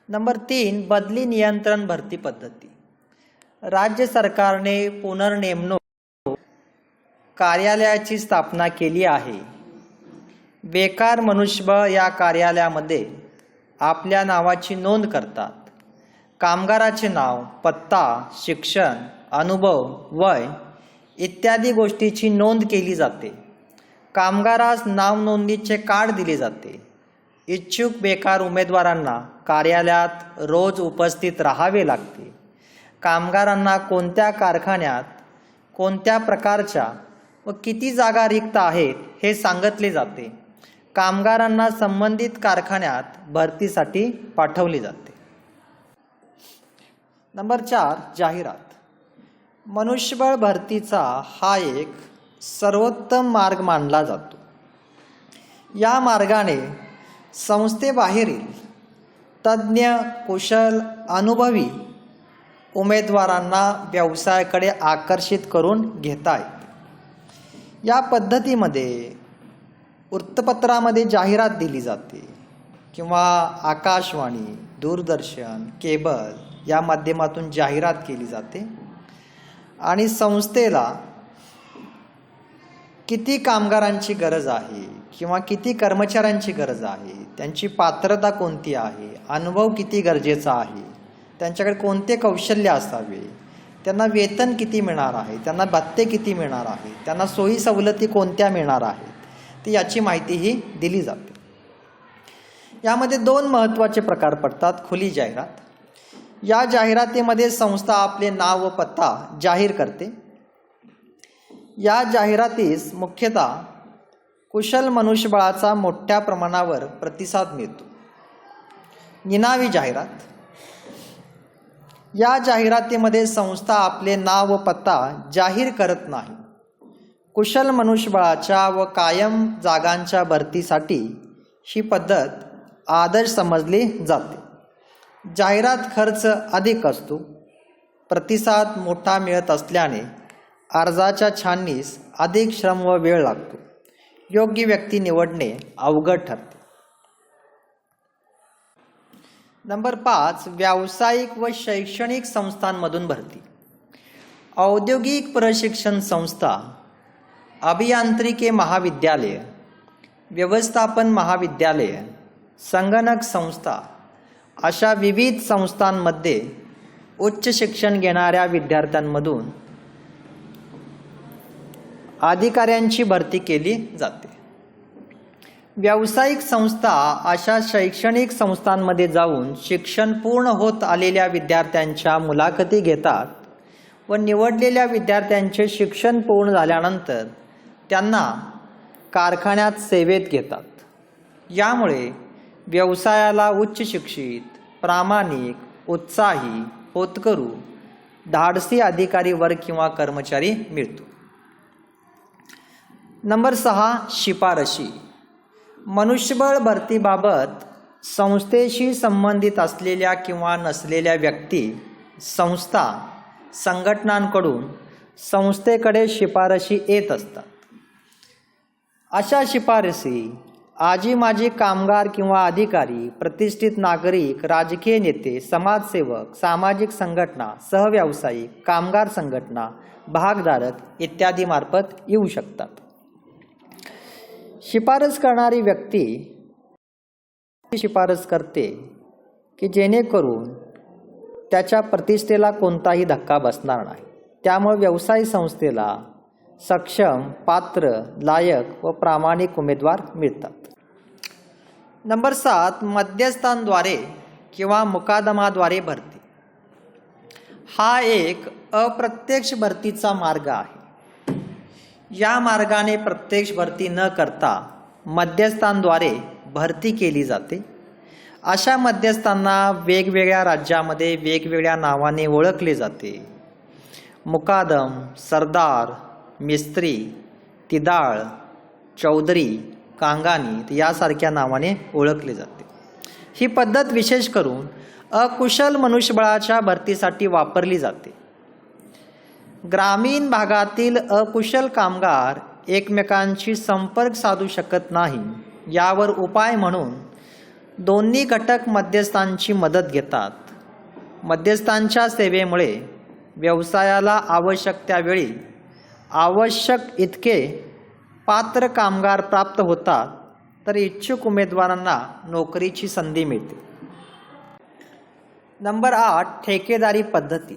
Number 3, बदली नियंत्रण भरती पद्धती. राज्य सरकारने पुनर्नेमणूक कार्यालयाची स्थापना केली आहे. बेकार मनुष्यबळ या कार्यालयामध्ये आपल्या नावाची नोंद करतात. कामगाराचे नाव, पत्ता, शिक्षण, अनुभव, वय इत्यादी गोष्टीची नोंद केली जाते. कामगारास नाव नोंदणीचे कार्ड दिले जाते. इच्छुक बेकार उमेदवारांना कार्यालयात रोज उपस्थित राहावे लागते. कामगारांना कोणत्या कारखान्यात कोणत्या प्रकारच्या व किती जागा रिक्त आहेत हे सांगितले जाते. कामगारांना संबंधित कारखान्यात भरतीसाठी पाठवले जाते. नंबर 4, जाहिरात. मनुष्यबळ भरतीचा हा एक सर्वोत्तम मार्ग मानला जातो. या मार्गाने संस्थेबाहेरील तज्ज्ञ, कुशल, अनुभवी उमेदवारांना व्यवसायाकडे आकर्षित करून घेता येते. या पद्धतीमध्ये वृत्तपत्रामध्ये जाहिरात दिली जाते किंवा आकाशवाणी, दूरदर्शन, केबल या माध्यमातून जाहिरात केली जाते आणि संस्थेला किती कामगारांची गरज आहे किंवा किती कर्मचाऱ्यांची गरज आहे, त्यांची पात्रता कोणती आहे, अनुभव किती गरजेचा आहे, त्यांच्याकडे कोणते कौशल्य असावे, त्यांना वेतन किती मिळणार आहे, त्यांना भत्ते किती मिळणार आहे, त्यांना सोयी सवलती कोणत्या मिळणार आहेत, ती याची माहितीही दिली जाते. यामध्ये 2 महत्त्वाचे प्रकार पडतात. खुली जाहिरात. या जाहिरातीमध्ये संस्था आपले नाव व पत्ता जाहीर करते. या जाहिरातीस मुख्यतः कुशल मनुष्यबळाचा मोठ्या प्रमाणावर प्रतिसाद मिळतो. निनावी जाहिरात. या जाहिरातीमध्ये संस्था आपले नाव व पत्ता जाहीर करत नाही. कुशल मनुष्यबळाच्या व कायम जागांच्या भरतीसाठी ही पद्धत आदर्श समजली जाते. जाहिरात खर्च अधिक असतो. प्रतिसाद मोठा मिळत असल्याने अर्जाच्या छाननीस अधिक श्रम व वेळ लागतो. योग्य व्यक्ती निवडणे अवघड ठरते. नंबर 5, व्यावसायिक व शैक्षणिक संस्थांमधून भरती. औद्योगिक प्रशिक्षण संस्था, अभियांत्रिकी महाविद्यालय, व्यवस्थापन महाविद्यालय, संगणक संस्था अशा विविध संस्थांमध्ये उच्च शिक्षण घेणाऱ्या विद्यार्थ्यांमधून अधिकाऱ्यांची भरती केली जाते. व्यावसायिक संस्था अशा शैक्षणिक संस्थांमध्ये जाऊन शिक्षण पूर्ण होत आलेल्या विद्यार्थ्यांच्या मुलाखती घेतात व निवडलेल्या विद्यार्थ्यांचे शिक्षण पूर्ण झाल्यानंतर त्यांना कारखान्यात सेवेत घेतात. यामुळे व्यवसायाला उच्च शिक्षित, प्रामाणिक, उत्साही, होतकरू, धाडसी अधिकारी वर्ग किंवा कर्मचारी मिळतो. नंबर 6, शिफारशी. मनुष्यबळ भरतीबाबत संस्थेशी संबंधित असलेल्या किंवा नसलेल्या व्यक्ती, संस्था, संघटनांकडून संस्थेकडे शिफारशी येत असतात. अशा शिफारसी आजी माजी कामगार किंवा अधिकारी, प्रतिष्ठित नागरिक, राजकीय नेते, समाजसेवक, सामाजिक संघटना, सहव्यावसायिक, कामगार संघटना, भागधारक इत्यादी मार्फत येऊ शकतात. शिफारस करणारी व्यक्ती शिफारस करते की जेणेकरून त्याच्या प्रतिष्ठेला कोणताही धक्का बसणार नाही. त्यामुळे व्यवसाय संस्थेला सक्षम, पात्र, लायक व प्रामाणिक उमेदवार मिळतात. नंबर 7, मध्यस्थांद्वारे किंवा मुकादमाद्वारे भरती. हा एक अप्रत्यक्ष भरतीचा मार्ग आहे. या मार्गाने प्रत्यक्ष भरती न करता मध्यस्थांद्वारे भरती केली जाते. अशा मध्यस्थांना वेगवेगळ्या राज्यामध्ये वेगवेगळ्या नावाने ओळखले जाते. मुकादम, सरदार, मिस्त्री, तिदाळ, चौधरी, कांगानी यासारख्या नावाने ओळखले जाते. ही पद्धत विशेष करून अकुशल मनुष्यबळाच्या भरतीसाठी वापरली जाते. ग्रामीण भागातील अकुशल कामगार एकमेकांशी संपर्क साधू शकत नाही. यावर उपाय म्हणून दोन्ही घटक मध्यस्थांची मदत घेतात. मध्यस्थांच्या सेवेमुळे व्यवसायाला आवश्यक त्यावेळी आवश्यक इतके पात्र कामगार प्राप्त होतात, तर इच्छुक उमेदवारांना नोकरीची संधी मिळते. नंबर 8, ठेकेदारी पद्धती.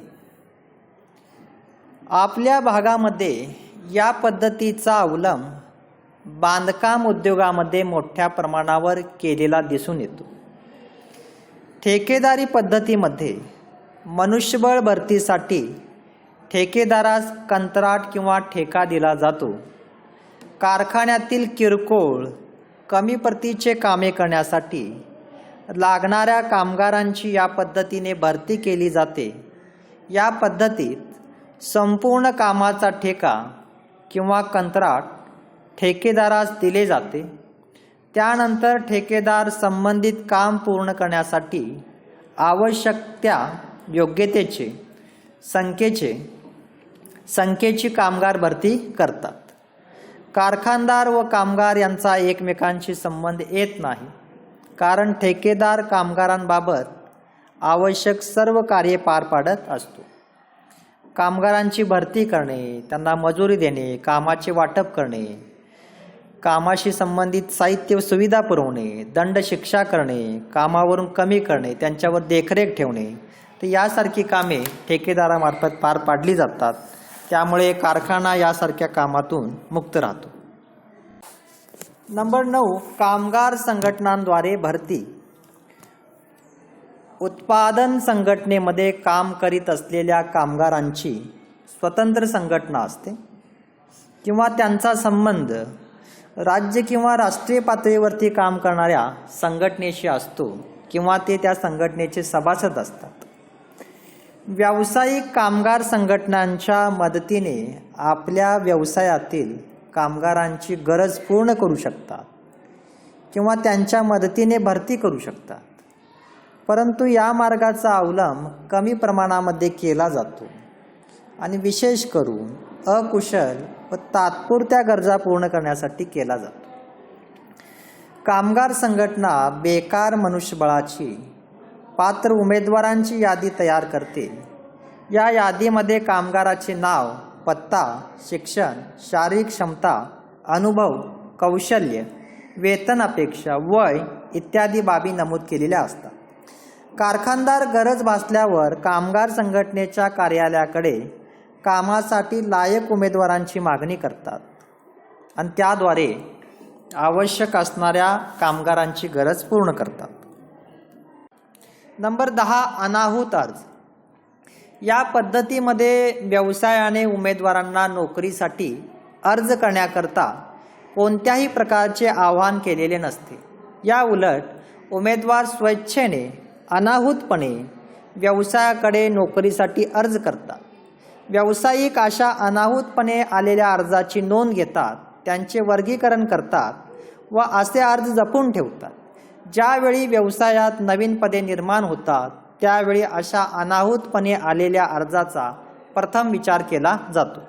आपल्या भागामध्ये या पद्धतीचा अवलंब बांधकाम उद्योगामध्ये मोठ्या प्रमाणावर केलेला दिसून येतो. ठेकेदारी पद्धतीमध्ये मनुष्यबळ भरतीसाठी ठेकेदारास कंत्राट किंवा ठेका दिला जातो. कारखान्यातील किरकोळ कमी प्रतीचे कामे करण्यासाठी लागणाऱ्या कामगारांची या पद्धतीने भरती केली जाते. या पद्धतीत संपूर्ण कामाचा ठेका किंवा कंत्राट ठेकेदारास दिले जाते. त्यानंतर ठेकेदार संबंधित काम पूर्ण करण्यासाठी आवश्यक त्या योग्यतेचे संख्येची कामगार भरती करतात. कारखानदार व कामगार यांचा एकमेकांशी संबंध येत नाही, कारण ठेकेदार कामगारांबाबत आवश्यक सर्व कार्ये पार पाडत असतो. कामगारांची भरती करणे, त्यांना मजुरी देणे, कामाचे वाटप करणे, कामाशी संबंधित साहित्य व सुविधा पुरवणे, दंड शिक्षा करणे, कामावरून कमी करणे, त्यांच्यावर देखरेख ठेवणे, तर यासारखी कामे ठेकेदारामार्फत पार पाडली जातात. त्यामुळे कारखाना यासारख्या कामातून मुक्त राहतो. नंबर 9, कामगार संघटनांद्वारे भरती. उत्पादन संघटनेमध्ये काम करीत असलेल्या कामगारांची स्वतंत्र संघटना असते किंवा त्यांचा संबंध राज्य किंवा राष्ट्रीय पातळीवरती काम करणाऱ्या संघटनेशी असतो किंवा ते त्या संघटनेचे सभासद असतात. व्यावसायिक कामगार संघटनांच्या मदतीने आपल्या व्यवसायातील कामगारांची गरज पूर्ण करू शकतात किंवा त्यांच्या मदतीने भरती करू शकतात. परंतु या मार्गाचा अवलंब कमी प्रमाणामध्ये केला जातो आणि विशेष करून अकुशल व तात्पुरत्या गरजा पूर्ण करण्यासाठी केला जातो. कामगार संघटना बेकार मनुष्यबळाची पात्र उमेदवारांची यादी तयार करते. या यादीमध्ये कामगाराचे नाव, पत्ता, शिक्षण, शारीरिक क्षमता, अनुभव, कौशल्य, वेतन अपेक्षा, वय इत्यादी बाबी नमूद केलेल्या असतात. कारखानदार गरज भासल्यावर कामगार संघटनेच्या कार्यालयाकडे कामासाठी लायक उमेदवारांची मागणी करतात आणि त्याद्वारे आवश्यक असणाऱ्या कामगारांची गरज पूर्ण करतात. नंबर 10, अनाहूत अर्ज. या पद्धतीमध्ये व्यवसायाने उमेदवारांना नोकरीसाठी अर्ज करण्याकरता कोणत्याही प्रकारचे आवाहन केलेले नसते. या उलट उमेदवार स्वेच्छेने अनाहूतपणे व्यवसायाकडे नोकरीसाठी अर्ज करतात. व्यावसायिक अशा अनाहूतपणे आलेल्या अर्जाची नोंद घेतात, त्यांचे वर्गीकरण करतात व असे अर्ज जपून ठेवतात. ज्यावेळी व्यवसायात नवीन पदे निर्माण होतात त्यावेळी अशा अनाहूतपणे आलेल्या अर्जाचा प्रथम विचार केला जातो.